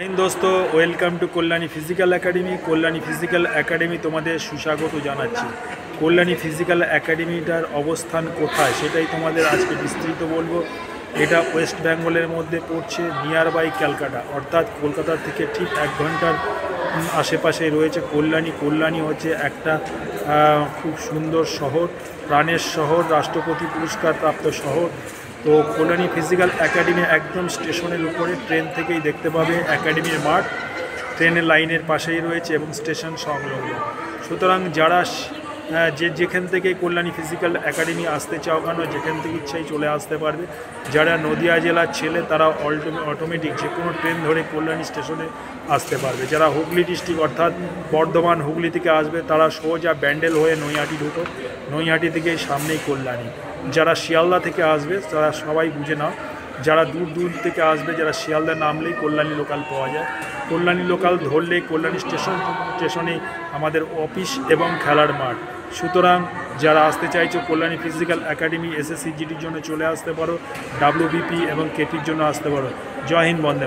दोस्तों welcome to Kalyani physical academy. Kalyani physical academy तुम्हारे सुस्वागत जानाচ্ছি। कल्याणी फिजिकल एकेडमीटार अवस्थान कोथाय सेटाई तुम्हारे आज के विस्तृत बोलबो। এটা ওয়েস্ট বেঙ্গলের মধ্যে পড়ছে, নিয়ার বাই ক্যালকাটা, অর্থাৎ কলকাতা থেকে ঠিক 1 ঘন্টার আশেপাশে রয়েছে কল্যাণী। কল্যাণী হচ্ছে একটা খুব সুন্দর শহর, প্রাণের শহর, রাষ্ট্রপতি পুরস্কার প্রাপ্ত শহর। তো কল্যাণী ফিজিক্যাল একাডেমি একদম স্টেশনের উপরে, ট্রেন থেকেই দেখতে পাবে একাডেমির মাঠ, ট্রেনের লাইনের পাশেই রয়েছে এবং স্টেশন সংলগ্ন। সুতরাং যারা যেখান থেকে কল্যাণী ফিজিক্যাল একাডেমি আসতে চাও কেন, যেখান থেকে ইচ্ছাই চলে আসতে পারবে। যারা নদিয়া জেলার ছেলে তারা অটোমেটিক যে কোনো ট্রেন ধরে কল্যাণী স্টেশনে আসতে পারবে। যারা হুগলি ডিস্ট্রিক্ট অর্থাৎ বর্ধমান হুগলি থেকে আসবে তারা সোজা ব্যান্ডেল হয়ে নৈহাটি ঢুকো, নৈহাটি থেকে সামনেই কল্যাণী। যারা শিয়ালদা থেকে আসবে তারা সবাই বুঝে নাও, যারা দূর দূর থেকে আসবে, যারা শিয়ালদা নামলেই কল্যাণী লোকাল পাওয়া যায়। কল্যাণী লোকাল ধরলেই কল্যাণী স্টেশনে আমাদের অফিস এবং খেলার মাঠ। সুতরাং যারা আসতে চাইছো কল্যাণী ফিজিক্যাল একাডেমি এসএসসি জিডির জন্য চলে আসতে পারো, ডাব্লিউবিপি এবং কেপির জন্য আসতে পারো। জয় হিন্দ, বন্দে।